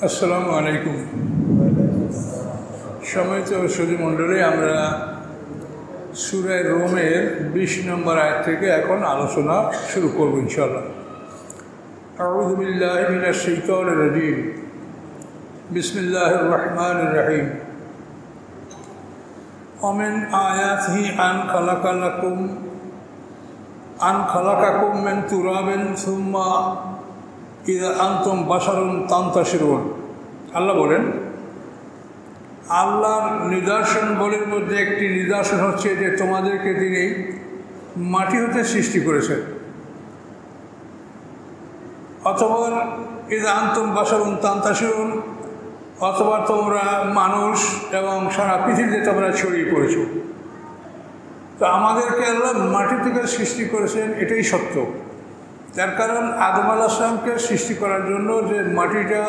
আসসালামু আলাইকুম। সম্মানিত সুধীমণ্ডলী, আমরা সূরা রোমের 20 নম্বর আয়াত থেকে এখন আলোচনা শুরু করব ইনশাআল্লাহ। আউযু বিল্লাহি মিনাশ শাইতানির রাজীম। বিসমিল্লাহির রহমানির রহিম। ওমিন আয়াতিহি আন খালাকাকুম মিন তুরাবিন সুম্মা ইযা আনতুম বাশারুন তানতাশিরুন। আল্লাহ বলেন, আল্লাহর নিদর্শনগুলির মধ্যে একটি নিদর্শন হচ্ছে যে তোমাদেরকে তিনি মাটি হতে সৃষ্টি করেছেন। অথবা ইযা আনতুম বাশারুন তানতাশিরুন, অথবা তোমরা মানুষ এবং সারা পৃথিবীতে তোমরা ছড়িয়ে পড়েছো। তো আমাদেরকে আল্লাহ মাটি থেকে সৃষ্টি করেছেন, এটাই সত্য। তার কারণ আদম আলাইহিস সালামকে সৃষ্টি করার জন্য যে মাটিটা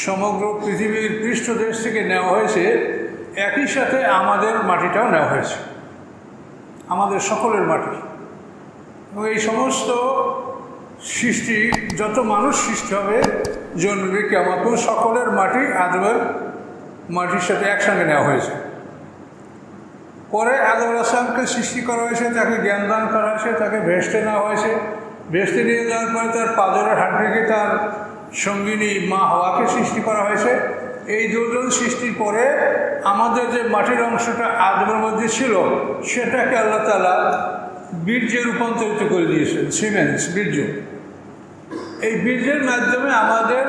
সমগ্র পৃথিবীর পৃষ্ঠদেশ থেকে নেওয়া হয়েছে, একই সাথে আমাদের মাটিটাও নেওয়া হয়েছে, আমাদের সকলের মাটি। এবং এই সমস্ত সৃষ্টি, যত মানুষ সৃষ্টি হবে জন্মবে কিয়ামত পর্যন্ত, সকলের মাটি আদমের মাটির সাথে একসঙ্গে নেওয়া হয়েছে। পরে আদম আলাইহিস সালামকে সৃষ্টি করা হয়েছে, তাকে জ্ঞান দান করা হয়েছে, তাকে ভেস্টে নেওয়া হয়েছে। ভেস্তে নিয়ে যাওয়ার পরে তার পাঁজরের হাড্ডিকে তার সঙ্গিনী মা হাওয়াকে সৃষ্টি করা হয়েছে। এই দুজন সৃষ্টির পরে আমাদের যে মাটির অংশটা আদমের মধ্যে ছিল, সেটাকে আল্লাহ তাআলা বীর্যে রূপান্তরিত করে দিয়েছেন, সিমেন্স, বীর্য। এই বীর্যের মাধ্যমে আমাদের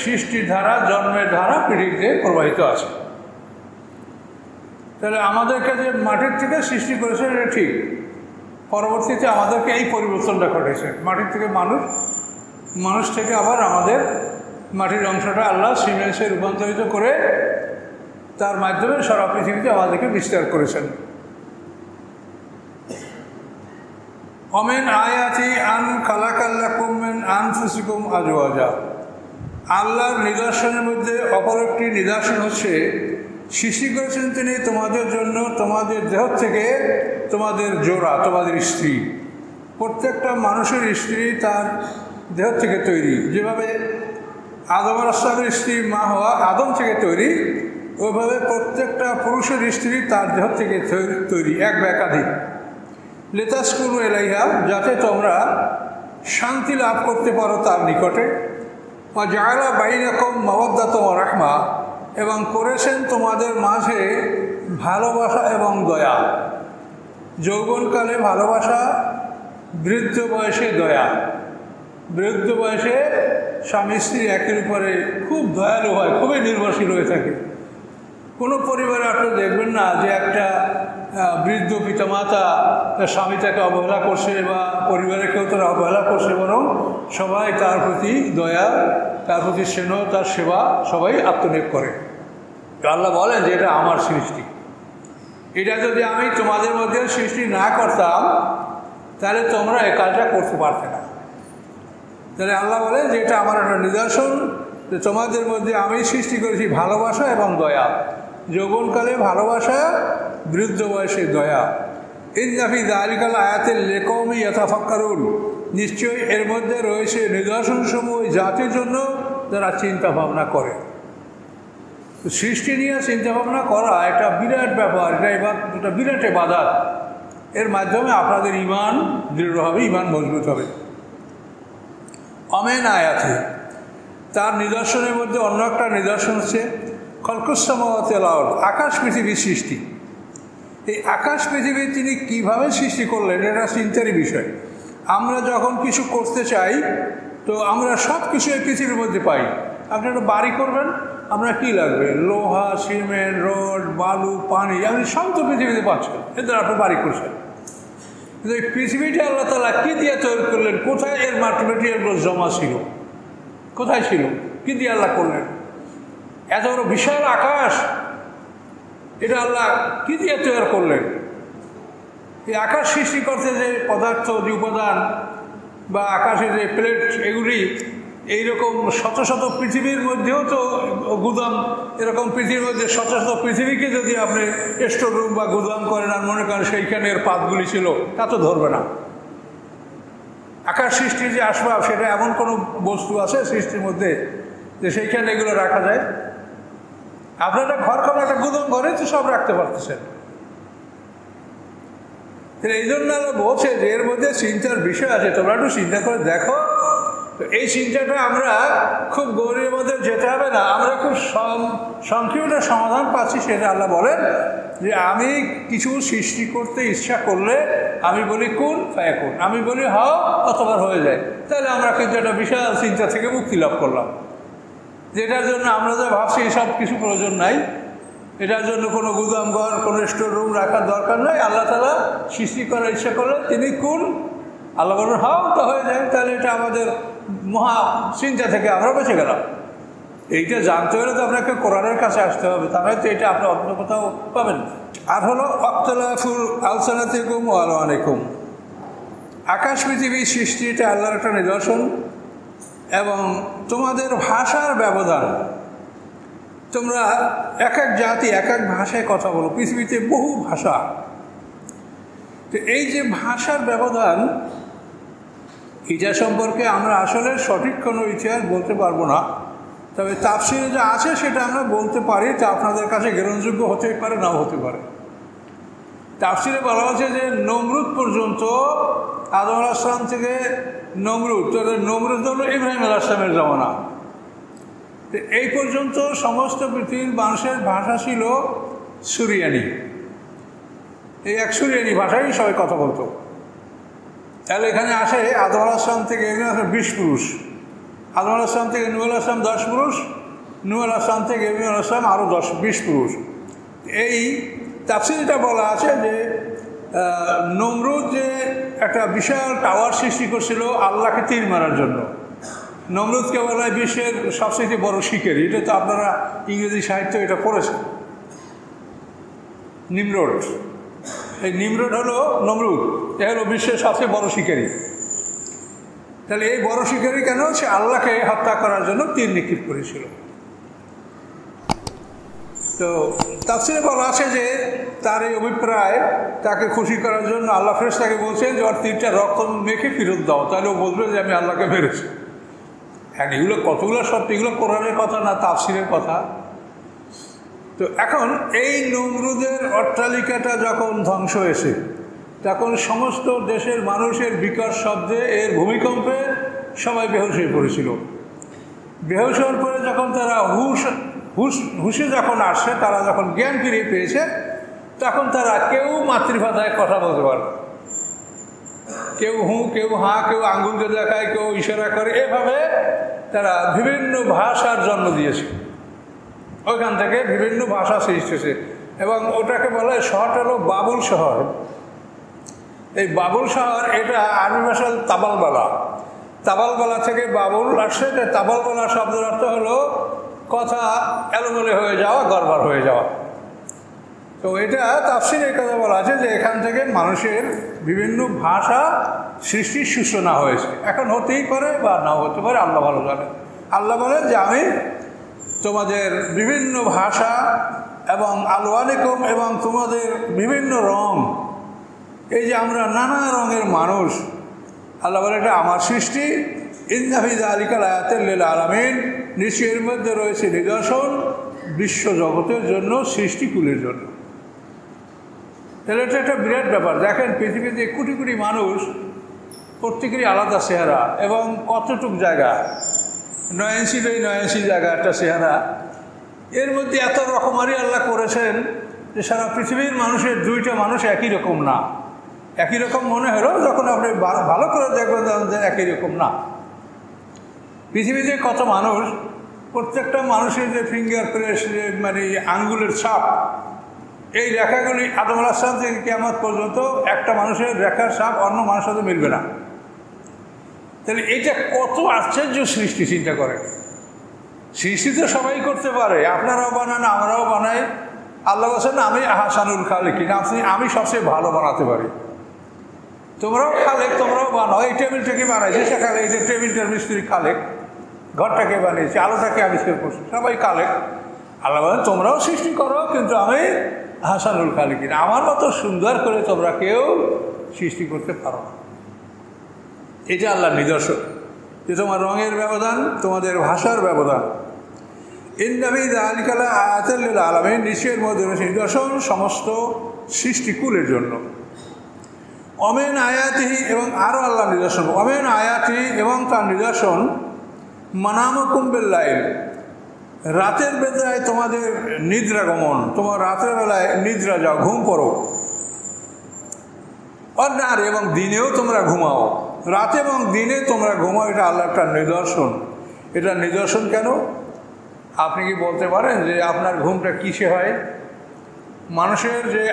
সৃষ্টির ধারা, জন্মের ধারা পৃথিবীতে প্রবাহিত আছে। তাহলে আমাদেরকে যে মাটির থেকে সৃষ্টি করেছে এটা ঠিক। পরবর্তীতে আমাদেরকে এই পরিবর্তনটা ঘটেছে, মাটির থেকে মানুষ, মানুষ থেকে আবার আমাদের মাটির অংশটা আল্লাহ সিমেন্সে রূপান্তরিত করে তার মাধ্যমে সারা পৃথিবীতে আমাদেরকে বিস্তার করেছেন। ওমিন আয়াতি আন খালাকাল্লাকুম মিন আনফুসিকুম আজওয়াজা। আল্লাহর নিদর্শনের মধ্যে অপর একটি নিদর্শন হচ্ছে, সৃষ্টি করেছেন তিনি তোমাদের জন্য তোমাদের দেহ থেকে তোমাদের জোড়া, তোমাদের স্ত্রী। প্রত্যেকটা মানুষের স্ত্রী তার দেহ থেকে তৈরি। যেভাবে আদম আলাইহিস সালামের স্ত্রী মা হওয়া আদম থেকে তৈরি, ওইভাবে প্রত্যেকটা পুরুষের স্ত্রী তার দেহ থেকে তৈরি, এক বা একাধিক। লিতাসকুনু ইলাইহা, যাতে তোমরা শান্তি লাভ করতে পারো তার নিকটে। ওয়া জাআলা বাইনাকুম মাওয়াদ্দাতান ওয়া রাহমা, এবং করেছেন তোমাদের মাঝে ভালোবাসা এবং দয়া। যৌবনকালে ভালোবাসা, বৃদ্ধ বয়সে দয়া। বৃদ্ধ বয়সে স্বামী স্ত্রী একের উপরে খুব দয়ালু হয়, খুবই নির্ভরশীল হয়ে থাকে। কোনো পরিবারে আপনি দেখবেন না যে একটা বৃদ্ধ পিতামাতা তার স্বামী তাকে অবহেলা করছে বা পরিবারের কেউ তারা অবহেলা করছে, বরং সবাই তার প্রতি দয়া, তার প্রতি স্নেহ, তার সেবা সবাই আত্মনিয়োগ করে। আল্লাহ বলেন যে এটা আমার সৃষ্টি। এটা যদি আমি তোমাদের মধ্যে সৃষ্টি না করতাম তাহলে তোমরা এই কাজটা করতে পারতে না। তাহলে আল্লাহ বলেন যে এটা আমার একটা নিদর্শন, যে তোমাদের মধ্যে আমি সৃষ্টি করেছি ভালোবাসা এবং দয়া। যৌবনকালে ভালোবাসা, বৃদ্ধ বয়সে দয়া। ইন্না ফি যালিকাল আয়াতিন লিকাওমিন ইয়াতাফাক্কারুন, নিশ্চয়ই এর মধ্যে রয়েছে নিদর্শনসমূহ জাতির জন্য যারা চিন্তা ভাবনা করে। সৃষ্টি নিয়ে চিন্তা ভাবনা করা একটা বিরাট ব্যাপার, এটা বিরাট ইবাদত। এর মাধ্যমে আপনাদের ঈমান দৃঢ় হবে, ঈমান মজবুত হবে। ওমিন আয়াতি, তার নিদর্শনের মধ্যে অন্য একটা নিদর্শন হচ্ছে খালকুস সামাওয়াতি ওয়াল আরদ, আকাশ পৃথিবীর সৃষ্টি। এই আকাশ পৃথিবী তিনি কিভাবে সৃষ্টি করলেন, এটা চিন্তারই বিষয়। আমরা যখন কিছু করতে চাই তো আমরা সব কিছু এই পৃথিবীর মধ্যে পাই। আপনি একটা বাড়ি করবেন, আপনার কী লাগবে? লোহা, সিমেন্ট, রড, বালু, পানি, আপনি সব তো পৃথিবীতে পাচ্ছেন, এদের আপনি বাড়ি করছেন। কিন্তু এই পৃথিবীটা আল্লাহ তাআলা কী দিয়ে তৈরি করলেন? কোথায় এর ম্যাটেরিয়ালগুলো জমা ছিল? কোথায় ছিল? কী দিয়ে আল্লাহ করলেন? এত বড় বিশাল আকাশ, এটা আল্লাহ কী দিয়ে তৈরি করলেন? এই আকাশ সৃষ্টি করতে যে পদার্থ, যে উপাদান বা আকাশে যে প্লেট, এগুলি এইরকম শত শত পৃথিবীর মধ্যেও তো গুদাম, এরকম পৃথিবীর মধ্যে শত শত পৃথিবীকে যদি আপনি স্টোর রুম বা গুদাম করেন আর মনে করেন সেইখানের পাতগুলি ছিল, তা তো ধরবে না। আকাশ সৃষ্টির যে আসবাব, সেটা এমন কোনো বস্তু আছে সৃষ্টির মধ্যে যে সেইখানে এগুলো রাখা যায়? আপনারা ঘর খাবার একটা গুদম ঘরে তো সব রাখতে পারতেছেন। এই জন্য আমরা বলছে যে এর মধ্যে চিন্তার বিষয় আছে, তোমরা একটু চিন্তা করে দেখো। তো এই চিন্তাটা আমরা খুব গভীরের মধ্যে যেতে হবে না, আমরা খুব সংক্ষিপ্ত সমাধান পাচ্ছি। সেটা আল্লাহ বলেন যে আমি কিছু সৃষ্টি করতে ইচ্ছা করলে আমি বলি কুন ফায়াকুন, আমি বলি হও অতবার হয়ে যায়। তাহলে আমরা কিন্তু একটা বিশাল চিন্তা থেকে মুক্তি লাভ করলাম, যেটার জন্য আমরা যা ভাবছি সব কিছু প্রয়োজন নাই। এটার জন্য কোনো গুদাম ঘর, কোনো স্টোর রুম রাখার দরকার নাই। আল্লাহ তাআলা সৃষ্টি করার ইচ্ছা করলে তিনি কুন, আল্লাহ বলেন হও তো হয়ে যায়। তাহলে এটা আমাদের মহা চিন্তা থেকে আমরা বেঁচে গেলাম। এইটা জানতে হলে তো আপনাকে কোরআনের কাছে আসতে হবে, তাহলে তো এটা আপনি অন্য কোথাও পাবেন না। আর হলো অক্তলাফুল আলসানাতিকুম ওয়া আলওয়ানিকুম, আকাশ পৃথিবীর সৃষ্টি এটা আল্লাহর একটা নিদর্শন। এবং তোমাদের ভাষার ব্যবধান, তোমরা এক এক জাতি এক এক ভাষায় কথা বলো, পৃথিবীতে বহু ভাষা। তো এই যে ভাষার ব্যবধান, এটা সম্পর্কে আমরা আসলে সঠিক কোনো ইতিহাস বলতে পারবো না, তবে তাফসিরে যা আছে সেটা আমরা বলতে পারি। তা আপনাদের কাছে গ্রহণযোগ্য হতেই পারে, নাও হতে পারে। তাফসিরে বলা হচ্ছে যে নমরুদ পর্যন্ত, আদম আলাইহিস সালাম থেকে নমরুদ, তো নমরুদ হলো ইব্রাহিম আলাইহিস সালামের জমানা। এই পর্যন্ত সমস্ত পৃথিবীর মানুষের ভাষা ছিল সুরিয়ানি। এই এক সুরিয়ানি ভাষায় সবাই কথা বলতো। তাহলে এখানে আসে আদম আলাইহিস সালাম থেকে 20 পুরুষ, আদম আলাইহিস সালাম থেকে নূহ আলাইহিস সালাম 10 পুরুষ, নূহ আলাইহিস সালাম থেকে ইব্রাহিম আলাইহিস সালাম আরও 20 পুরুষ। এই তাফসীরে বলা আছে যে নমরুদ যে একটা বিশাল টাওয়ার সৃষ্টি করছিল আল্লাহকে তীর মারার জন্য। নমরুদকে বলা হয় বিশ্বের সবচেয়ে বড় শিকারী। এটা তো আপনারা ইংরেজি সাহিত্য এটা পড়েছেন, নিমরোড। এই নিমরোড হলো নমরুদ, এ হলো বিশ্বের সবচেয়ে বড় শিকারী। তাহলে এই বড় শিকারী কেন? সে আল্লাহকে হত্যা করার জন্য তীর নিক্ষেপ করেছিল। তো তাফসীরে বলা আছে যে তার এই অভিপ্রায় তাকে খুশি করার জন্য আল্লাহ ফেরেশতাকে বলছেন যে ওর তীরটা রক্ত মেখে ফেরত দাও, তাহলে ও বলবে যে আমি আল্লাহকে মেরেছি। হ্যাঁ, এগুলো কতগুলো সত্যি, এগুলো কোরআনের কথা না তাফসীরের কথা। তো এখন এই নমরুদের অট্টালিকাটা যখন ধ্বংস হয়েছে, তখন সমস্ত দেশের মানুষের বিকট শব্দে, এর ভূমিকম্পে সবাই বেহুশ হয়ে পড়েছিল। বেহুশ হওয়ার পরে যখন তারা হুশে যখন আসছে, তারা যখন জ্ঞান ফিরিয়ে পেয়েছে, তখন তারা কেউ মাতৃভাষায় কথা বলতে পারে, কেউ কেউ হাঁ, কেউ আঙ্গুল দিয়ে দেখায়, কেউ ইশারা করে। এভাবে তারা বিভিন্ন ভাষার জন্ম দিয়েছে। ওইখান থেকে বিভিন্ন ভাষা সৃষ্টি হয়েছে। এবং ওটাকে বলা হয়, শহরটা হলো বাবুল শহর। এই বাবুল শহর, এটা আরবি ভাষার তাবালবালা, তাবালবালা থেকে বাবুল আসছে। তাবালবালা শব্দের অর্থ হলো কথা এলোমেলো হয়ে যাওয়া, গড়বড় হয়ে যাওয়া। তো এটা তাফসীরের কথা বলা আছে যে এখান থেকে মানুষের বিভিন্ন ভাষা সৃষ্টির সূচনা হয়েছে। এখন হতেই পারে বা নাও হতে পারে, আল্লাহ ভালো জানে। আল্লাহ বলেন যে আমি তোমাদের বিভিন্ন ভাষা এবং আলওয়ানিকুম, এবং তোমাদের বিভিন্ন রং, এই যে আমরা নানা রঙের মানুষ, আল্লাহ বলে এটা আমার সৃষ্টি। ইন্না ফি যালিকা লায়াতাল লিল আলামিন, নিশ্চয়ই এর মধ্যে রয়েছে নিদর্শন বিশ্ব জগতের জন্য, সৃষ্টিকুলের জন্য। তাহলে এটা একটা বিরাট ব্যাপার। দেখেন পৃথিবীতে কোটি কোটি মানুষ, প্রত্যেকেরই আলাদা চেহারা, এবং কতটুক জায়গা, 9 ইঞ্চি বাই 9 ইঞ্চি জায়গা একটা চেহারা। এর মধ্যে এত রকমারি আল্লাহ করেছেন যে সারা পৃথিবীর মানুষের দুইটা মানুষ একই রকম না। একই রকম মনে হলো যখন আপনি ভালো করে দেখবেন যে একই রকম না। পৃথিবীতে কত মানুষ, প্রত্যেকটা মানুষের যে ফিঙ্গার প্রিন্ট, মানে আঙ্গুলের ছাপ, এই রেখাগুলি আদম আলাইহিস সালাম থেকে কিয়ামত পর্যন্ত একটা মানুষের রেখার ছাপ অন্য মানুষের সাথে মিলবে না। তাহলে এটা কত আশ্চর্য সৃষ্টি, চিন্তা করে। সৃষ্টি তো সবাই করতে পারে, আপনারাও বানান, আমরাও বানাই। আল্লাহ বলছেন আমি আহসানুল খালিকিন, আমি সবচেয়ে ভালো বানাতে পারি। তোমরাও খালেক, তোমরাও বানাও। এই টেবিলটাকে বানাইছে সেখানে, এই যে টেবিলটার মিস্ত্রি খালেক, ঘরটাকে বানিয়েছে, আলোটাকে আবিষ্কার করছে, সবাই খালেক। আল্লাহ বলেন তোমরাও সৃষ্টি করো, কিন্তু আমি আহসানুল খালিকিন, আমার মতো সুন্দর করে তোমরা কেউ সৃষ্টি করতে পারো না। এটা আল্লাহর নিদর্শন যে তোমার রঙের ব্যবধান, তোমাদের ভাষার ব্যবধান। ইন্নাফি যালিকা লাআয়াতাল লিল আলামিন, নিশ্চয়ের মধ্যে রয়েছে নিদর্শন সমস্ত সৃষ্টিকুলের জন্য। অমেন আয়াতিহি, এবং আরও আল্লাহ নিদর্শন, অমেন আয়াতিহি, এবং তার নিদর্শন মানামুকুম বিল-লাইল, রাতের বেলায় তোমাদের নিদ্রা গমন, তোমার রাতের বেলায় নিদ্রা যাও, ঘুম পড়ো। অন্যার, এবং দিনেও তোমরা ঘুমাও, রাতে এবং দিনে তোমরা ঘুমাও, এটা আল্লাহ একটা নিদর্শন। এটা নিদর্শন কেন? আপনি কি বলতে পারেন যে আপনার ঘুমটা কিসে হয়? মানুষের যে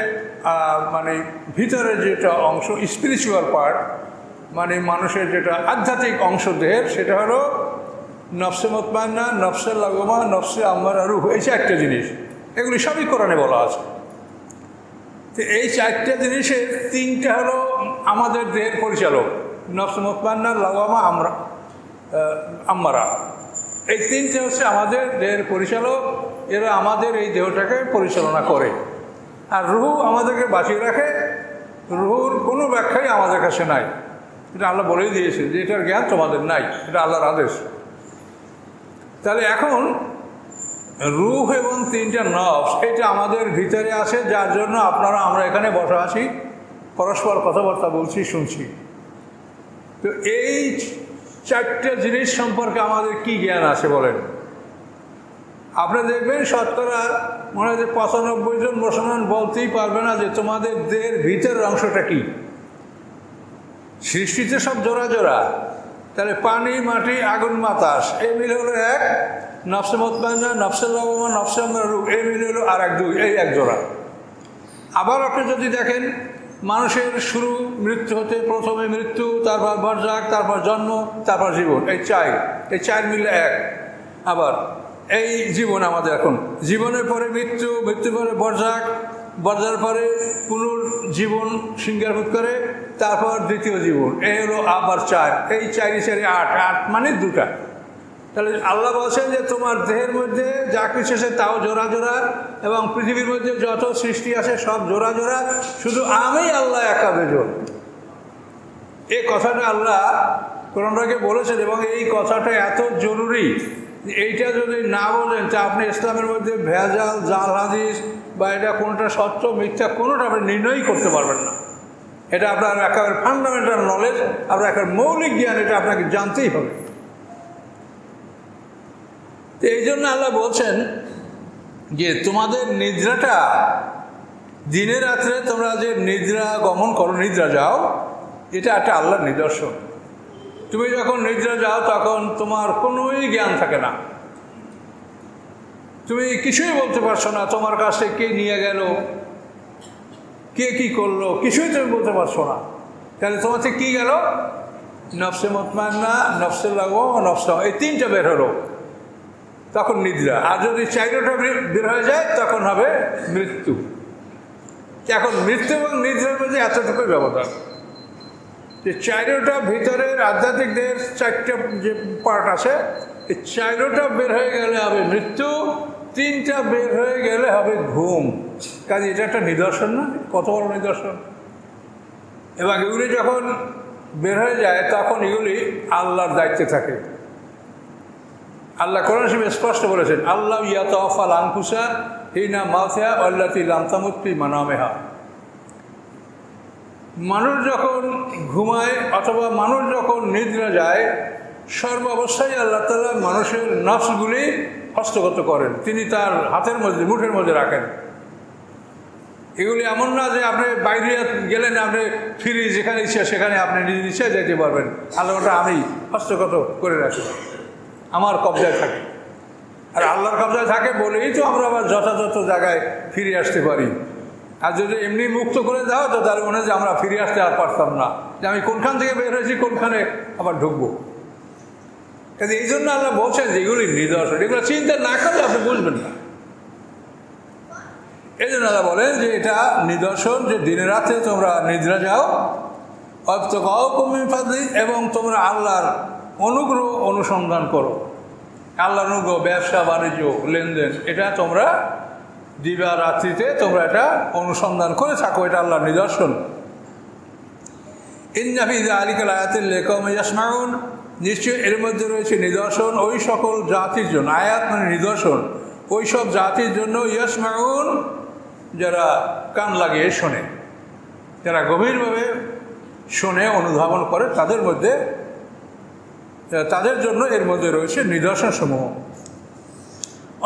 মানে ভিতরে যেটা অংশ, স্পিরিচুয়াল পার্ট, মানে মানুষের যেটা আধ্যাত্মিক অংশ দেহের, সেটা হলো নফসে মুতমাইন্না, নফসে লাওয়ামা, নফসে আম্মারা, রূহ। এই চারটে জিনিস, এগুলি সবই কোরআনে বলা আছে। তো এই চারটে জিনিসের তিনটা হলো আমাদের দেহের পরিচালক, নফসে মুতমাইন্না, লাওয়ামা, আম্মারা। এই তিনটে হচ্ছে আমাদের দেহের পরিচালক, এরা আমাদের এই দেহটাকে পরিচালনা করে। আর রূহ আমাদেরকে বাঁচিয়ে রাখে। রূহর কোনো ব্যাখ্যাই আমাদের কাছে নাই, এটা আল্লাহ বলেই দিয়েছে যে এটার জ্ঞান তোমাদের নাই, এটা আল্লাহর আদেশ। তাহলে এখন রূহ এবং তিনটা নফস, এটা আমাদের ভিতরে আছে, যার জন্য আমরা এখানে বসা আছি, পরস্পর কথাবার্তা বলছি, শুনছি। তো এই চারটে জিনিস সম্পর্কে আমাদের কি জ্ঞান আছে বলেন? আপনি দেখবেন শতকরা মনে হয় যে 95 জন মুসলমান বলতেই পারবে না যে তোমাদের দেহের ভিতরের অংশটা কি। সৃষ্টিতে সব জোড়া জোড়া, তাহলে পানি, মাটি, আগুন, বাতাস, এই মিলে হলো এক। নফসে মুতমাইন্না, নফসে লাওয়ামা, নফসে আম্মারা, রূহ, এই মিলে হলো আর এক, দুই, এই এক জোড়া। আবার আপনি যদি দেখেন মানুষের শুরু মৃত্যু হতে, প্রথমে মৃত্যু, তারপর বরজাক, তারপর জন্ম, তারপর জীবন, এই চার মিলে এক। আবার এই জীবন আমাদের এখন, জীবনের পরে মৃত্যু, মৃত্যুর পরে বরজাক, বরজার পরে পুনর্জীবন সিংহারভূত করে, তারপর দ্বিতীয় জীবন, এই হলো আবার চার। এই চারি আট, আট মানে দুটা। তাহলে আল্লাহ বলছেন যে তোমার দেহের মধ্যে যা কিছু আছে তাও জোড়া জোড়া, এবং পৃথিবীর মধ্যে যত সৃষ্টি আছে সব জোড়া জোড়া, শুধু আমি আল্লাহ একা বেজোড়। এই কথাটা আল্লাহ কোরআনকে বলেছেন, এবং এই কথাটা এত জরুরি, এইটা যদি না বলেন তা আপনি ইসলামের মধ্যে ভেজাল, জাল হাদিস বা এটা কোনটা সত্য মিথ্যা কোনোটা আপনি নির্ণয়ই করতে পারবেন না। এটা আপনার একেবারে ফান্ডামেন্টাল নলেজ, আপনার একেবারে মৌলিক জ্ঞান, এটা আপনাকে জানতেই হবে। তো এই জন্য আল্লাহ বলছেন যে তোমাদের নিদ্রাটা, দিনে রাত্রে তোমরা যে নিদ্রা গমন করো, নিদ্রা যাও, এটা একটা আল্লাহর নিদর্শন। তুমি যখন নিদ্রা যাও তখন তোমার কোনোই জ্ঞান থাকে না, তুমি কিছুই বলতে পারছো না, তোমার কাছে কে নিয়ে গেল, কে কি করলো, কিছুই তুমি বলতে পারছো না। তাহলে তোমার থেকে কী গেল? নফসে মুতমাইন্না, নফসে লাওয়ামা, নফসে, এই তিনটা বের হলো, তখন নিদ্রা। আর যদি চারটা বের হয়ে যায় তখন হবে মৃত্যু। এখন মৃত্যু এবং নিদ্রার মধ্যে এতটুকুই ব্যবধান যে চারটা ভিতরের আধ্যাত্মিক দেহের চারটা যে পার্ট আছে, এই চারটা বের হয়ে গেলে হবে মৃত্যু, তিনটা বের হয়ে গেলে হবে ঘুম। কাজে এটা একটা নিদর্শন না? কত বড় নিদর্শন! এবং এগুলি যখন বের হয়ে যায় তখন এগুলি আল্লাহর দায়িত্বে থাকে। আল্লাহ কোরআন শরীফে স্পষ্ট বলেছেন, আল্লাহ ইয়াতাওয়াফাল আনফুসা হিনা মাউতিহা আল্লাতী লাম তামুত ফি মানামিহা। মানুষ যখন ঘুমায় অথবা মানুষ যখন নিদ্রা যায়, সর্বাবস্থায় আল্লাহ তাআলা মানুষের নফসগুলি হস্তগত করেন, তিনি তার হাতের মধ্যে, মুঠের মধ্যে রাখেন। এগুলি এমন না যে আপনি বাইরে গেলেন, আপনি ফিরে যেখানে ইচ্ছা সেখানে আপনি নিজের ইচ্ছায় যেতে পারবেন। আল্লাহটা আমি হস্তগত করে রাখি, আমার কবজায় থাকে। আর আল্লাহর কবজায় থাকে বলেই তো আমরা আবার যথাযথ জায়গায় ফিরে আসতে পারি। আর যদি এমনি মুক্ত করে দাও তো তার মনে হয় যে আমরা ফিরে আসতে আর পারতাম না, যে আমি কোনখান থেকে বের হয়েছি, কোনখানে আবার ঢুকবো। কাজে এই জন্য আল্লাহ বলছেন যে এগুলি নিদর্শন, এগুলো চিন্তা না করলে আপনি বুঝবেন না। এই জন্য আল্লাহ বলেন যে এটা নিদর্শন যে দিনে রাতে তোমরা নিদ্রা যাও, এবং তোমরা আল্লাহর অনুগ্রহ অনুসন্ধান করো। আল্লাহর অনুগ্রহ, ব্যবসা বাণিজ্য, লেনদেন, এটা তোমরা দিবা রাত্রিতে তোমরা এটা অনুসন্ধান করে থাকো, এটা আল্লাহর নিদর্শন। ইন্না ফি যালিকা লাআয়াতিন লিকাওমিন ইয়াসমাউন, নিশ্চয় এর মধ্যে রয়েছে নিদর্শন ওই সকল জাতির জন্য, আয়াত মানে নিদর্শন ওই সব জাতির জন্য ইয়াসমাউন যারা কান লাগিয়ে শোনে, যারা গভীরভাবে শোনে অনুধাবন করে, তাদের জন্য এর মধ্যে রয়েছে নিদর্শন সমূহ।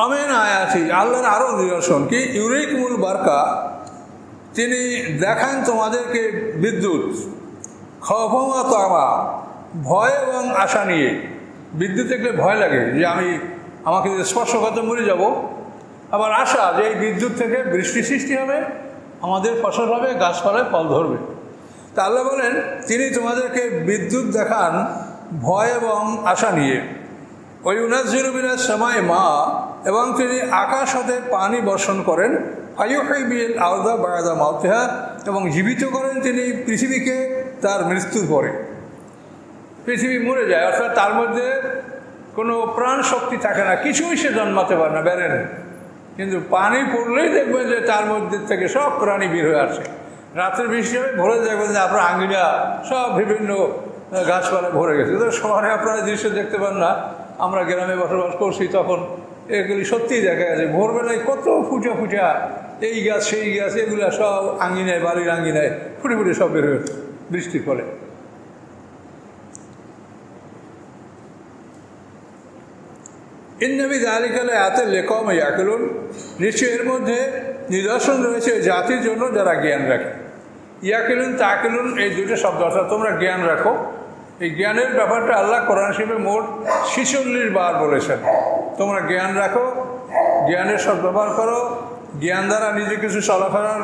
অমেন আয়াতি আল্লাহর আরও নিদর্শন কি, ইউরিকুমুল বারকা তিনি দেখান তোমাদেরকে বিদ্যুৎ, খফমা তামা ভয় এবং আশা নিয়ে। বিদ্যুৎ দেখলে ভয় লাগে যে আমাকে যদি স্পর্শ করতে মরে যাব, আবার আশা যে এই বিদ্যুৎ থেকে বৃষ্টি সৃষ্টি হবে, আমাদের ফসল হবে, গাছপালায় ফল ধরবে। তা আল্লাহ বলেন তিনি তোমাদেরকে বিদ্যুৎ দেখান ভয় এবং আশা নিয়ে। ওই উনাজ্জিলু মিনাস সামাই মা এবং তিনি আকাশ হতে পানি বর্ষণ করেন, ফায়ুহয়ি বিল আরদা বা'দা মাউতিহা এবং জীবিত করেন তিনি পৃথিবীকে তার মৃত্যুর পরে। পৃথিবী মরে যায়, অর্থাৎ তার মধ্যে কোনো প্রাণ শক্তি থাকে না, কিছুই সে জন্মাতে পারে না, বেরেন। কিন্তু পানি পড়লেই দেখবেন যে তার মধ্যে থেকে সব প্রাণী বের হয়ে আসে। রাত্রে বৃষ্টি হবে, ভরে দেখবেন যে আপনার আঙ্গিনা সব বিভিন্ন গাছপালায় ভরে গেছে। তো শহরে আপনারা দৃশ্য দেখতে পান না, আমরা গ্রামে বসবাস করছি, তখন এগুলি সত্যিই দেখা গেছে ভোরবেলায় কত ফুটা ফুটা এই গাছ সেই গাছ এগুলো সব আঙ্গিনায়, বাড়ির আঙ্গিনায় ফুটে ফুটে সব বের হয়ে বৃষ্টির ফলে। ইন্নবি যালিকালে আয়াতে লিকাওম ইয়াকিলুন নিশ্চয় এর মধ্যে নিদর্শন রয়েছে জাতির জন্য যারা জ্ঞান রাখে। ইয়াকিলুন তাকিলুন এই দুটো শব্দ, অর্থাৎ তোমরা জ্ঞান রাখো। এই জ্ঞানের ব্যাপারটা আল্লাহ কোরআন শরীফে মোট 46 বার বলেছেন। তোমরা জ্ঞান রাখো, জ্ঞানের সব ব্যবহার করো, জ্ঞান দ্বারা নিজে কিছু চলাফেরার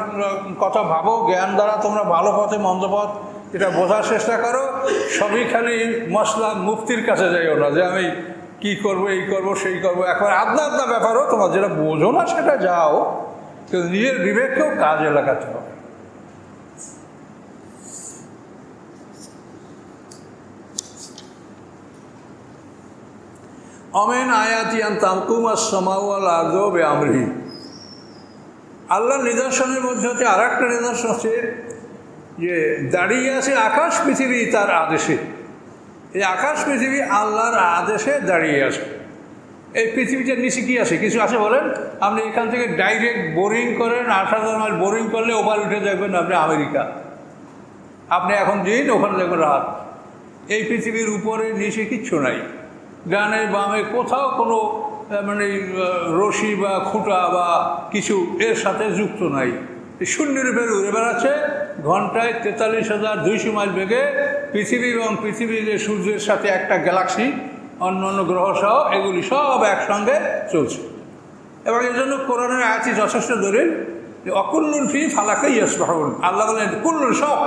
কথা ভাবো, জ্ঞান দ্বারা তোমরা ভালো পথে মন্দ পথ এটা বোঝার চেষ্টা করো। সবই খালি মশলা মুফতির কাছে যাইও না যে আমি কি করব, এই করব, সেই করব, একবার আদনা আদনা ব্যাপারও তোমার যেটা বোঝো না সেটা যাও, কিন্তু নিজের বিবেককেও কাজে লাগাতে হবে। অমেন আয়াতিয়ান তামকুমাস সামাওয়াল আরদু বিআমরিহি আল্লাহর নিদর্শনের মধ্যে হচ্ছে আর একটা নিদর্শন হচ্ছে যে দাঁড়িয়ে আছে আকাশ পৃথিবী তার আদেশে। এই আকাশ পৃথিবী আল্লাহর আদেশে দাঁড়িয়ে আছে। এই পৃথিবীটার নিচে কি আছে, কিছু আছে বলেন? আপনি এখান থেকে ডাইরেক্ট বোরিং করেন, 8000 মাইল বোরিং করলে ওপার উঠে দেখবেন আপনি আমেরিকা। আপনি এখন দিন ওখানে দেখবেন রাত। এই পৃথিবীর উপরে নিচে কিচ্ছু নাই, ডানে বামে কোথাও কোনো মানে রশি বা খুঁটা বা কিছু এর সাথে যুক্ত নাই। শূন্যের উপরে উড়ে বেড়াচ্ছে ঘন্টায় 43,200 মাইল বেগে পৃথিবী এবং পৃথিবীর সূর্যের সাথে একটা গ্যালাক্সি, অন্য অন্য গ্রহ সহ এগুলি সব একসঙ্গে চলছে। এবং এর জন্য কোরআনের আয়াতই যথেষ্ট দলিল যে অকুল্লুন ফি ফালাকে ইয়াসবাহুন। আল্লাহ বলেন কুল্লুন সব,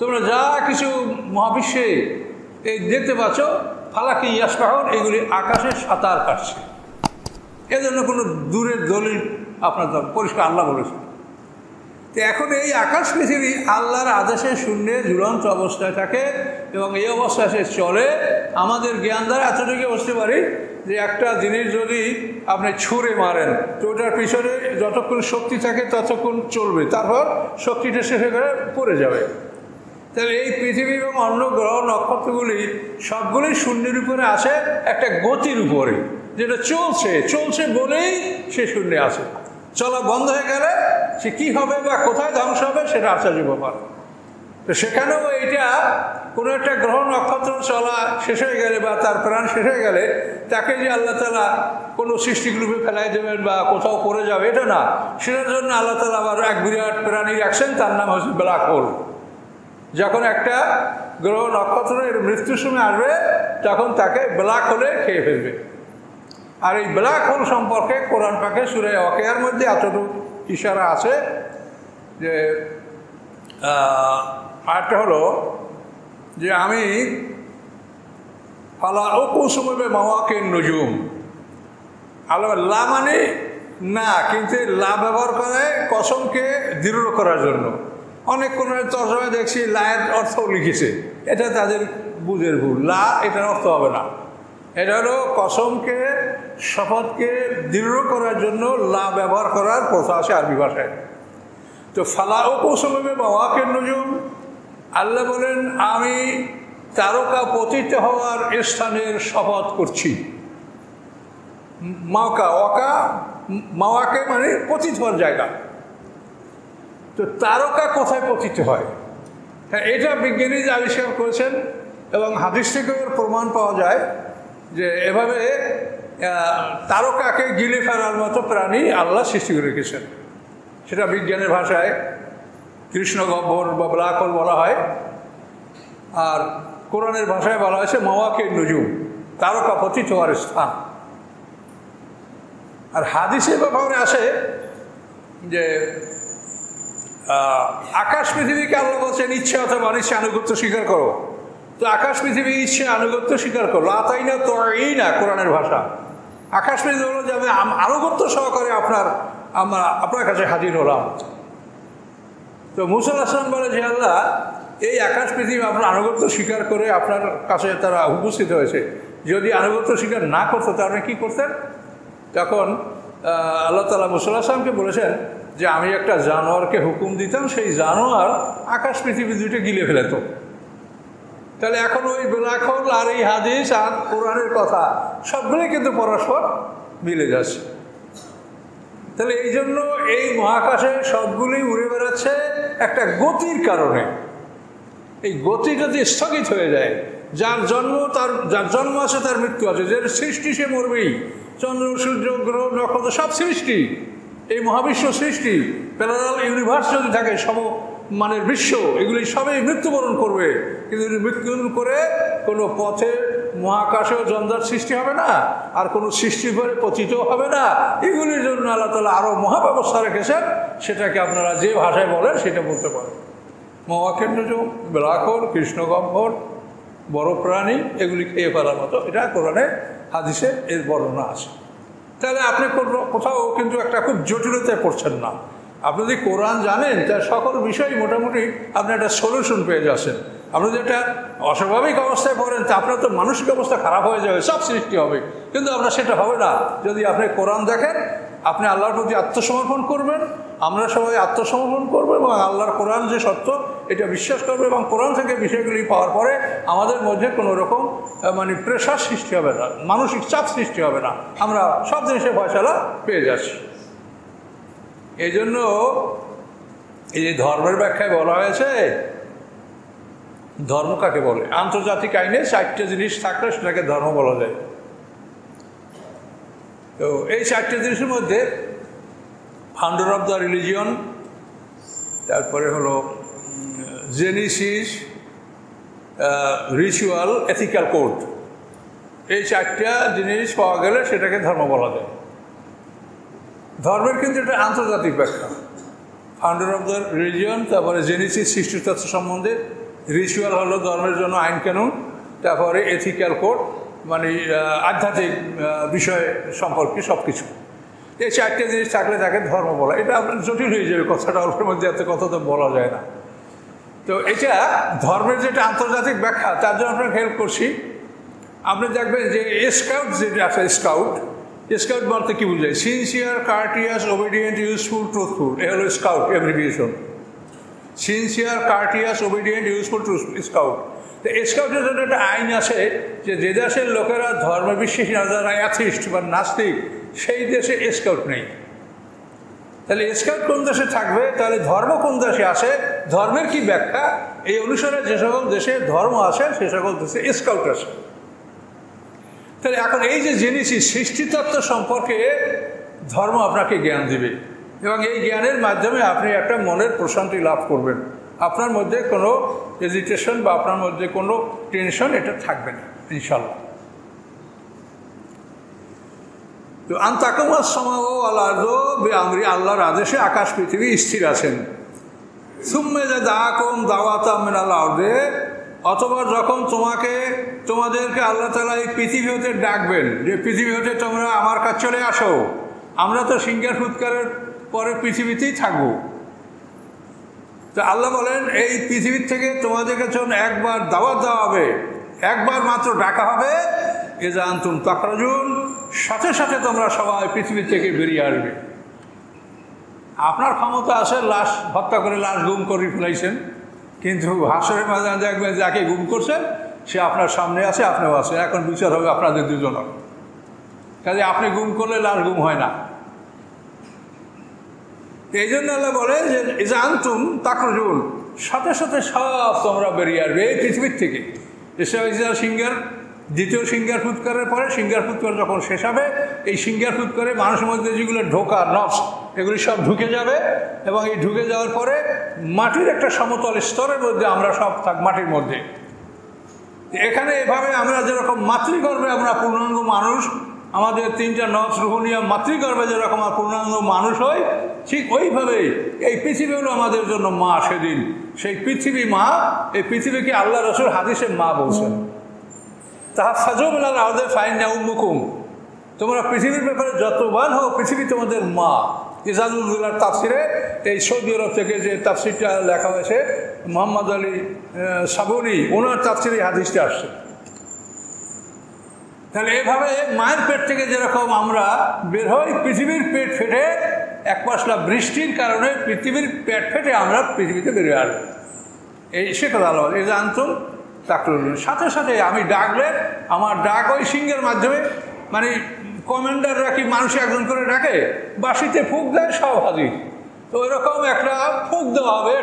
তোমরা যা কিছু মহাবিশ্বে এই দেখতে পাচ্ছ ফালাকে ইয়াসবাহুন এগুলি আকাশে সাঁতার কাটছে। এজন্য কোনো দূরের দলিল আপনার পরিষ্কার আল্লাহ বলেছে। তো এখন এই আকাশ পৃথিবী আল্লাহর আদেশে শূন্যে ঝুলন্ত অবস্থায় থাকে এবং এই অবস্থায় সে চলে। আমাদের জ্ঞান দ্বারা এতটুকু বুঝতে পারি যে একটা জিনিস যদি আপনি ছুঁড়ে মারেন তো ওটার পিছনে যতক্ষণ শক্তি থাকে ততক্ষণ চলবে, তারপর শক্তিটা শেষে করে পড়ে যাবে। তাহলে এই পৃথিবী এবং অন্য গ্রহ নক্ষত্রগুলি সবগুলি শূন্যের উপরে আসে একটা গতির উপরে, যেটা চলছে বলেই সে শূন্যে আসে। চলা বন্ধ হয়ে গেলে সে কী হবে বা কোথায় ধ্বংস হবে সেটা আশ্চর্য ব্যাপার। তো সেখানেও এইটা কোনো একটা গ্রহ নক্ষত্র চলা শেষ হয়ে গেলে বা তার প্রাণ শেষ হয়ে গেলে তাকে যে আল্লাহ তাআলা কোনো সৃষ্টিগ্রুপে ফেলাই দেবেন বা কোথাও পড়ে যাবে এটা না। সেটার জন্য আল্লাহ তাআলা আবার এক বিরাট প্রাণী রাখছেন, তার নাম হচ্ছে ব্ল্যাক হোল। যখন একটা গ্রহ নক্ষত্র এর মৃত্যুর সময় আসবে তখন তাকে ব্ল্যাক হোলে খেয়ে ফেলবে। আর এই ব্ল্যাক হোল সম্পর্কে কোরআন পাকে সূরা ওয়াকিয়ার মধ্যে এতটুকু ইশারা আছে যে আরেকটা হলো যে আমি ফালা ও কৌসুমবে মাওয়াকে নজুম। আল্লাহ লা মানে না, কিন্তু লা ব্যবহার করে কসমকে দৃঢ় করার জন্য। অনেক কোনো তর্জমায় দেখছি লায়ের অর্থ লিখেছে, এটা তাদের বুঝের ভুল। লা এটার অর্থ হবে না, এটা হলো কসমকে শপথকে দৃঢ় করার জন্য লা ব্যবহার করার প্রথা আছে আরবি ভাষায়। তো ফালা ও কৌসুমবে মাওয়াকে নজুম, আল্লাহ বলেন আমি তারকা পতিত হওয়ার স্থানের শপথ করছি। মাওয়াকে মানে পতিত হওয়ার জায়গা। তো তারকা কোথায় পতিত হয়? হ্যাঁ, এটা বিজ্ঞানী আবিষ্কার করেছেন এবং হাদিস থেকেও প্রমাণ পাওয়া যায় যে এভাবে তারকাকে গিলে ফেলার মতো প্রাণী আল্লাহ সৃষ্টি করে রেখেছেন। সেটা বিজ্ঞানের ভাষায় কৃষ্ণগহ্বর বা ব্ল্যাক হোল বলা হয়, আর কোরআনের ভাষায় বলা হয়েছে মাওয়াকে নুজুম, তারকা পতিত হওয়ার স্থান। আর হাদিসের ব্যাপারে আসে যে আকাশ পৃথিবীকে আল্লাহ বলছেন ইচ্ছে অথবা অনিচ্ছে আনুগত্য স্বীকার করো। তো আকাশ পৃথিবী ইচ্ছে আনুগত্য স্বীকার করো, আতাই না তো এই না কোরআনের ভাষা। আকাশ পৃথিবী হলো যে আমি আনুগত্য সহকারে আপনার কাছে হাজির হলাম। তো মুসা আলাইহিস সালাম বলে যে আল্লাহ, এই আকাশ পৃথিবী আপনার আনুগত্য স্বীকার করে আপনার কাছে তারা উপস্থিত হয়েছে, যদি আনুগত্য স্বীকার না করতো তাহলে কী করতেন? তখন আল্লাহ তাআলা মুসা আলাইহিস সালামকে বলেছেন যে আমি একটা জানোয়ারকে হুকুম দিতাম, সেই জানোয়ার আকাশ পৃথিবী দুইটা গিলে ফেলত। তাহলে এখন ওই ব্ল্যাক হোল আর এই হাদিস আর কোরআনের কথা সবগুলোই কিন্তু পরস্পর মিলে যাচ্ছে। তাহলে এই জন্য এই মহাকাশে সবগুলি উড়ে বেড়াচ্ছে একটা গতির কারণে। এই গতি যদি স্থগিত হয়ে যায়, যার জন্ম আছে তার মৃত্যু আছে, যে সৃষ্টি সে মরবেই। চন্দ্র, সূর্য, গ্রহ, নক্ষত্র সব সৃষ্টি, এই মহাবিশ্ব সৃষ্টি, প্যারালাল ইউনিভার্স যদি থাকে, মানের বিশ্ব, এগুলি সবই মৃত্যুবরণ করবে। কিন্তু মৃত্যুবরণ করে কোনো পথে মহাকাশেও জঞ্জাট সৃষ্টি হবে না, আর কোনো সৃষ্টি করে পতিত হবে না। এগুলির জন্য আল্লাহ তাআলা আরও মহাব্যবস্থা রেখেছেন, সেটাকে আপনারা যে ভাষায় বলেন সেটা বলতে পারেন। মহাকেন্দ্র, ব্ল্যাক হোল, কৃষ্ণগহ্বর, বড় প্রাণী, এগুলি খেয়ে ফেলার মতো, এটা কোরআনে হাদিসে এর বর্ণনা আছে। তাহলে আপনি কোথাও কিন্তু একটা খুব জটিলতায় পড়ছেন না। আপনি যদি কোরআন জানেন তার সকল বিষয় মোটামুটি আপনি একটা সলিউশন পেয়ে যাচ্ছেন। আপনি যদি একটা অস্বাভাবিক অবস্থায় পড়েন তা আপনার তো মানসিক অবস্থা খারাপ হয়ে যাবে, সব সৃষ্টি হবে, কিন্তু আপনার সেটা হবে না যদি আপনি কোরআন দেখেন। আপনি আল্লাহর প্রতি আত্মসমর্পণ করবেন, আমরা সবাই আত্মসমর্পণ করবো এবং আল্লাহর কোরআন যে সত্য এটা বিশ্বাস করবে, এবং কোরআন থেকে বিষয়গুলি পাওয়ার পরে আমাদের মধ্যে কোনো রকম প্রেশার সৃষ্টি হবে না, মানসিক চাপ সৃষ্টি হবে না, আমরা সব জিনিসের ফয়সালা পেয়ে যাচ্ছি। এই জন্য এই যে ধর্মের ব্যাখ্যায় বলা হয়েছে, ধর্ম কাকে বলে? আন্তর্জাতিক আইনে 4টে জিনিস থাকলে সেটাকে ধর্ম বলা যায়। তো এই 4টে জিনিসের মধ্যে ফাউন্ডার অফ দ্য রিলিজিয়ন, তারপরে হলো জেনেসিস, রিচুয়াল, এথিক্যাল কোড, এই 4টা জিনিস পাওয়া গেলে সেটাকে ধর্ম বলা যায়। ধর্মের কিন্তু এটা আন্তর্জাতিক ব্যাখ্যা। ফাউন্ডার অফ দ্য রিলিজিয়ন, তারপরে জেনেসিস সৃষ্টিতত্ত্ব সম্বন্ধে, রিচুয়াল হলো ধর্মের জন্য আইন কানুন, তারপরে এথিক্যাল কোড আধ্যাত্মিক বিষয় সম্পর্কে সব কিছু। এই 4টে জিনিস থাকলে তাকে ধর্ম বলা। এটা আপনার জটিল হয়ে যাবে কথাটা, অল্পের মধ্যে এত কথা তো বলা যায় না। তো এটা ধর্মের যেটা আন্তর্জাতিক ব্যাখ্যা, তার জন্য আপনাকে হেল্প করছি। আপনি দেখবেন যে স্কাউট যেটা আছে, স্কাউট বলতে কী বুঝায়? Sincere, courteous, obedient, useful, truthful, এ হলো scout abbreviation. Sincere, courteous, obedient, useful, truthful, scout. তো স্কাউটের জন্য একটা আইন আছে যে যে দেশের লোকেরা ধর্মে বিশ্বাসী না, যারা অ্যাথিস্ট বা নাস্তিক, সেই দেশে স্কাউট নেই। তাহলে স্কাউট কোন দেশে থাকবে? তাহলে ধর্ম কোন দেশে আসে, ধর্মের কি ব্যাখ্যা, এই অনুসারে যে সকল দেশে ধর্ম আসে সে সকল দেশে স্কাউট আসে। তাহলে এখন এই যে জেনেসিস সৃষ্টিতত্ত্ব সম্পর্কে ধর্ম আপনাকে জ্ঞান দিবে, এবং এই জ্ঞানের মাধ্যমে আপনি একটা মনের প্রশান্তি লাভ করবেন। আপনার মধ্যে কোনো এজিটেশন বা আপনার মধ্যে কোনো টেনশন এটা থাকবে না ইনশাল্লাহ। তো আন্তাকুমাস সমাও আল্লাহ আমরি, আল্লাহর আদেশে আকাশ পৃথিবী স্থির আছেন। সুম্মে যে দাকুম দাওয়াতা মিনাল আরদে, অথবা যখন তোমাদেরকে আল্লাহ তাআলা এই পৃথিবী হতে ডাকবেন, যে পৃথিবী হতে তোমরা আমার কাছে চলে আসো, আমরা তো সিঙ্গার ফুৎকারের পরে পৃথিবীতেই থাকবো। তো আল্লাহ বলেন এই পৃথিবীর থেকে তোমাদেরকে যখন একবার দাওয়াত দেওয়া হবে, একবার মাত্র ডাকা হবে, এজা আনতুম তাখরাজুন, সাথে সাথে তোমরা সবাই পৃথিবী থেকে বেরিয়ে আসবে। আপনার ক্ষমতা আছে লাশ হত্যা করে লাশ গুম করে ফেলাইছেন, কিন্তু হাসরের ময়দানে দেখবেন যাকে গুম করছেন সে আপনার সামনে আছে, আপনিও আছে, এখন বিচার হবে আপনাদের দুজনের। কাজে আপনি গুম করলে লাশ গুম হয় না। এই জন্য আল্লাহ বলে যে ইজা আনতুম তাখরুজুন, সাথে সাথে সব তোমরা বেরিয়ে আসবে এই পৃথিবীর থেকে। সিঙ্গার দ্বিতীয় সিঙ্গার ফুৎকারের পরে সিঙ্গার ফুৎকার যখন শেষ হবে, এই সিঙ্গার ফুৎকারে মানুষের মধ্যে যেগুলো ঢোকা নফস এগুলি সব ঢুকে যাবে, এবং এই ঢুকে যাওয়ার পরে মাটির একটা সমতল স্তরের মধ্যে আমরা সব থাক মাটির মধ্যে। এখানে এভাবে আমরা যেরকম মাতৃগর্ভে আমরা পূর্ণাঙ্গ মানুষ, আমাদের তিনটা নফস রুহুনিয়া মাতৃগর্ভে যেরকম আর পূর্ণাঙ্গ মানুষ হয়, ঠিক ওইভাবেই এই পৃথিবী হলো আমাদের জন্য মা। সেদিন সেই পৃথিবী মা, এই পৃথিবীকে আল্লাহ রসুল হাদিসে মা বলছেন। তাহা ফাজুমিনাল আরদে ফাইন্না উম্মুকুম, তোমরা পৃথিবীর ব্যাপারে যতবান হও, পৃথিবী তোমাদের মা। ইজাজুল্লাহর তাফসিরে এই সৌদি আরব থেকে যে তাফসিরটা লেখা হয়েছে মোহাম্মদ আলী সাবুনি, ওনার তাফসিরে হাদিসটা আসছে। তাহলে এভাবে মায়ের পেট থেকে যেরকম আমরা বের হই, পৃথিবীর পেট ফেটে এক পশলা বৃষ্টির কারণে পৃথিবীর পেট ফেটে আমরা পৃথিবীতে বেরিয়ে আসবো। এই সে কথা আলো এই যে আনতুম তাকরুন, সাথে সাথে আমি ডাকলে আমার ডাক ওই সিংহের মাধ্যমে, মানে কমান্ডাররা কি মানুষ একজন করে ডাকে, বাঁশিতে ফুঁক দেয়, সব হাজির। তো ওইরকম একটা ফুঁক দেওয়া হবে,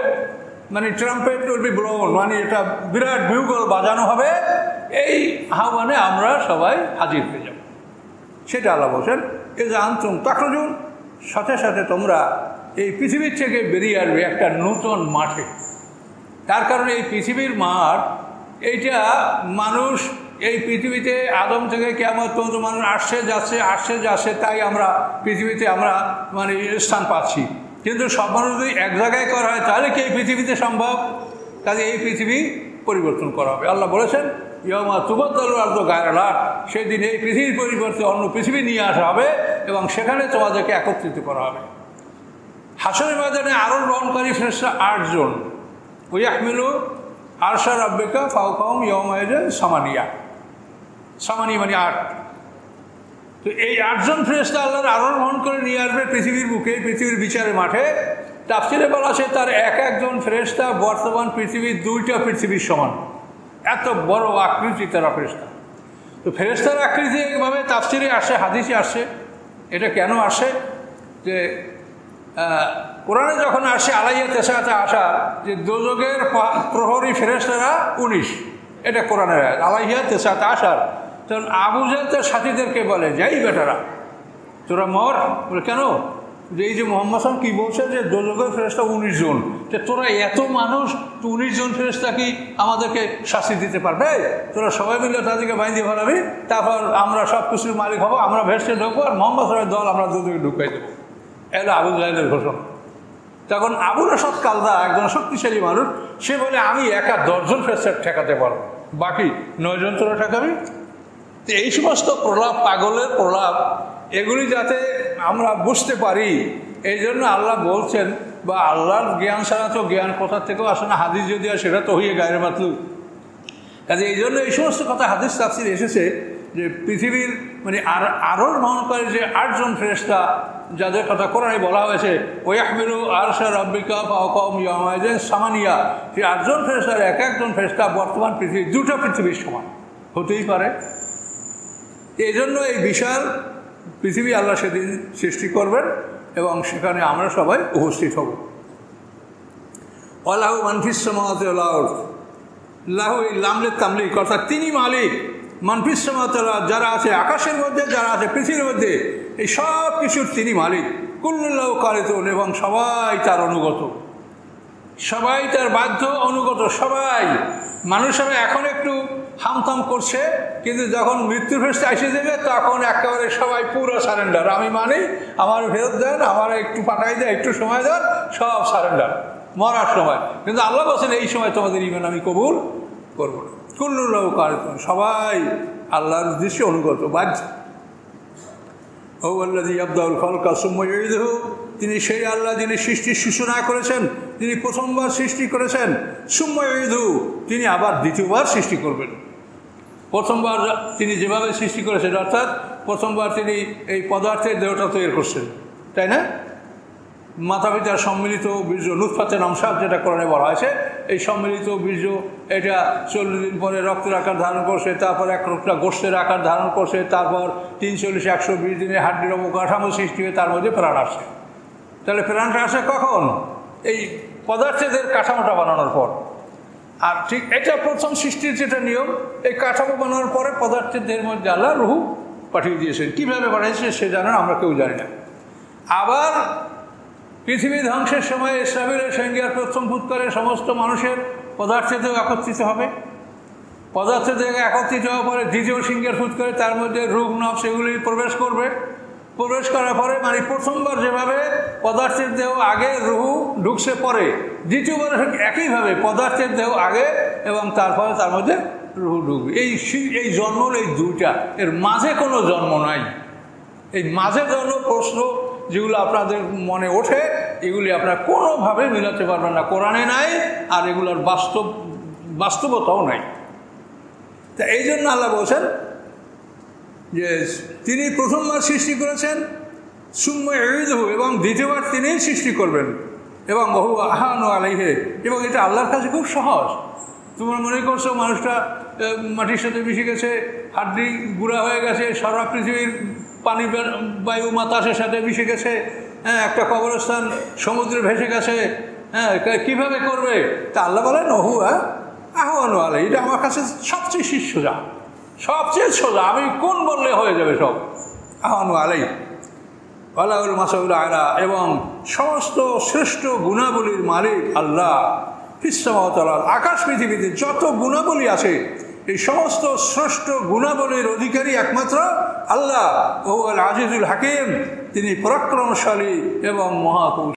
মানে ট্রাম্পেট উইল বি ব্লোন, মানে এটা বিরাট বিউগল বাজানো হবে, এই আহ্বানে আমরা সবাই হাজির হয়ে যাব। সেটা আল্লাহ বলছেন এই যে আনতুম তাকরুন, সাথে সাথে তোমরা এই পৃথিবীর থেকে বেরিয়ে আসবে একটা নতুন মাঠে। তার কারণে এই পৃথিবীর মাঠ, এইটা মানুষ এই পৃথিবীতে আদম থেকে কিয়ামত পর্যন্ত মানুষ আসছে যাচ্ছে, তাই আমরা পৃথিবীতে আমরা মানে স্থান পাচ্ছি। কিন্তু সব মানুষ যদি এক জায়গায় করা হয় তাহলে কি এই পৃথিবীতে সম্ভব? কাজে এই পৃথিবী পরিবর্তন করা হবে। আল্লাহ বলেছেন ইয়ামা তুবাদ্দালুল আরদু গায়রাল আরদ, সেদিন এই পৃথিবীর পরিবর্তে অন্য পৃথিবী নিয়ে আসা হবে এবং সেখানে তোমাদেরকে একত্রিত করা হবে। হাশরের ময়দানে আরশ বহনকারী ফেরেশতা 8 জন, ওয়াহমিলু আরশা রাব্বিকা ফাওকাহুম ইয়াওমাইযিন সামানিয়া মানে 8। তো এই 8 জন ফেরেশতা আল্লাহর আরশ বহন করে নিয়ে আসবে পৃথিবীর বুকে, পৃথিবীর বিচারের মাঠে। তাফসিরে বলা আছে তার একজন ফেরেশতা বর্তমান পৃথিবীর 2টা পৃথিবীর সমান, এত বড় আকৃতি তারা ফেরেশতা। তো ফেরেশতার আকৃতি এইভাবে তাফসিরে আসে, হাদিসে আসে। এটা কেন আসে? যে কোরআনে যখন আসে আলাইয়া তেসাতে আসা যে দোজখের প্রহরী ফেরেশতারা 19, এটা কোরআনের আলাইয়া তেসাতে আসার। তখন আবু জাহেল তার সাথীদেরকে বলে, যাই বেটারা তোরা মর। বলে কেন? যে এই যে মোহাম্মদ সাল্লাল্লাহু আলাইহি ওয়াসাল্লাম কি বলছে যে দোজখের ফেরেশতা 19 জন, যে তোরা এত মানুষ, 19 জন ফেরেশতা কি আমাদেরকে শাস্তি দিতে পারবে? তোরা সবাই মিলে তাদেরকে বাইন্ধে ফেলাবি, তারপর আমরা সব কিছুর মালিক হবো, আমরা ভেসে ঢুকবো, আর মোহাম্মদ সাল্লাল্লাহু আলাইহি ওয়াসাল্লামের দল আমরা দোজখে ঢুকাই দেবো। এলো আবু জাহেলের ঘোষণা। তখন আবু রাশাদ কালদা একজন শক্তিশালী মানুষ, সে বলে আমি একা 10 জন ফেরেশতা ঠেকাতে পারবো, বাকি 9 জন তোরা ঠেকাবি। তো এই সমস্ত প্রলাপ, পাগলের প্রলাপ, এগুলি যাতে আমরা বুঝতে পারি, এই জন্য আল্লাহ বলছেন, বা আল্লাহর জ্ঞান ছাড়া তো জ্ঞান কোথা থেকেও আসে না, হাদিস যদি হয় সেটা তো হইয়ে গায়ের মাতলু। কাজে এই জন্য এই সমস্ত কথা হাদিস তাফসির এসেছে যে পৃথিবীর মানে আরশ বহনকারী যে 8 জন ফেরেশতা যাদের কথা কোরআনে বলা হয়েছে, ওয়াহমিলু আরশা রাব্বিকা ফাওকাহুম ইয়াওমাইযিন সামানিয়া, সেই 8 জন ফেরেশতার একজন ফেরেশতা বর্তমান পৃথিবীর 2টা পৃথিবীর সমান হতেই পারে। এই জন্য এই বিশাল পৃথিবী আল্লাহ সেদিন সৃষ্টি করবেন এবং সেখানে আমরা সবাই উপস্থিত হব। আল্লাহু মান ফিস সামাওয়াতি ওয়াল আরদ, লাহু লামলে তামলিক, অর্থাৎ তিনি মালিক। মান ফিস সামাওয়াতি ওয়াল আরদ, যারা আছে আকাশের মধ্যে, যারা আছে পৃথিবীর মধ্যে, এই সব কিছুর তিনি মালিক। কুল্লুন লাহু কারিতুন, এবং সবাই তার অনুগত, সবাই তার বাধ্য অনুগত। সবাই মানুষেরা এখন একটু হামথাম করছে, কিন্তু যখন মৃত্যুর ফেরেশতা এসে দেবে তখন একেবারে সবাই পুরো সারেন্ডার। আমি মানি, আমার ফেরত দেন, আমার একটু পাঠাই দেন, একটু সময় দেন, সব সারেন্ডার মরার সময়। কিন্তু আল্লাহ বলছেন এই সময় তোমাদের ঈমান আমি কবুল করব না। কুল্লুন লাহু কারিতুন, সবাই আল্লাহর উদ্দেশ্যে অনুগত, বাধ্য। হুয়াল্লাযী ইয়াবদাউল খালকা সুম্মা ইউঈদুহু, তিনি সেই আল্লাহ যিনি সৃষ্টির সূচনা করেছেন, তিনি প্রথমবার সৃষ্টি করেছেন। সুম্মা ইউঈদুহু, তিনি আবার দ্বিতীয়বার সৃষ্টি করবেন। প্রথমবার তিনি যেভাবে সৃষ্টি করেছেন, অর্থাৎ প্রথমবার তিনি এই পদার্থের দেহটা তৈরি করছেন, তাই না? মাতা পিতার সম্মিলিত বীর্য নুতফাতে আমশাজ যেটা কোরআনে বলা হয়েছে, এই সম্মিলিত বীর্য এটা 40 দিন পরে রক্তের আকার ধারণ করছে, তারপর এক রক্তা গোষ্ঠের আকার ধারণ করছে, তারপর 340-120 দিনে হাড্ডির অবকাঠামো সৃষ্টি হয়ে তার মধ্যে প্রাণ আসছে। তাহলে প্রাণটা আসে কখন? এই পদার্থের কাঠামোটা বানানোর পর। আর ঠিক এটা প্রথম সৃষ্টির যেটা নিয়ম, এই কাঠামো বানানোর পরে পদার্থের দেহের মধ্যে আল্লাহ রুহ পাঠিয়ে দিয়েছেন। কীভাবে পাঠিয়েছে সে জানেন, আমরা কেউ জানি না। আবার পৃথিবী ধ্বংসের সময় ইসরাফিলের সিংহার প্রথম ফুৎকারে সমস্ত মানুষের পদার্থের দেহ একত্রিত হবে। পদার্থের দেহ একত্রিত হওয়ার পরে দ্বিতীয় সিংহার ফুৎকারে তার মধ্যে রূপ নব সেগুলি প্রবেশ করবে। প্রবেশ করার পরে মানে প্রথমবার যেভাবে পদার্থের দেহ আগে রুহু ঢুকছে পরে, দ্বিতীয়বার একইভাবে পদার্থের দেহ আগে এবং তারপরে তার মধ্যে রুহু ঢুকবে। এই জন্ম এই দুইটা, এর মাঝে কোনো জন্ম নাই। এই মাঝে জন্ম প্রশ্ন যেগুলো আপনাদের মনে ওঠে, এগুলি আপনারা কোনোভাবে মিলাতে পারবেন না, কোরআনে নাই, আর এগুলোর বাস্তবতাও নাই। তা এই জন্য আল্লাহ বলছেন যে তিনি প্রথমবার সৃষ্টি করেছেন সুম্মা ইউঈদুহু, এবং দ্বিতীয়বার তিনিই সৃষ্টি করবেন, এবং বহু আহানু আলাইহি, এবং এটা আল্লাহর কাছে খুব সহজ। তোমরা মনে করছো মানুষটা মাটির সাথে মিশে গেছে, হাড্ডি গুঁড়া হয়ে গেছে, সারা পৃথিবীর পানি বায়ু বাতাসের সাথে মিশে গেছে, হ্যাঁ, একটা কবরস্থান সমুদ্রে ভেসে গেছে, হ্যাঁ, কীভাবে করবে? তা আল্লাহ বলেন হুয়া আহওয়ানু আলাইহি, এটা আমার কাছে সবচেয়ে সোজা, সবচেয়ে সোজা, আমি কোন বললে হয়ে যাবে সব। আহওয়ানু আলাইহি ওয়ালাহুল মাসাউল আলা, এবং সমস্ত শ্রেষ্ঠ গুণাবলীর মালিক আল্লাহ। ফিস সামাওয়াতি ওয়াল আরদ, আকাশ পৃথিবীতে যত গুণাবলী আছে এই সমস্ত শ্রেষ্ঠ গুণাবলীর অধিকারী একমাত্র আল্লাহ। ওহুয়াল আজিজুল হাকিম, তিনি পরাক্রমশালী এবং মহাপুরুষ।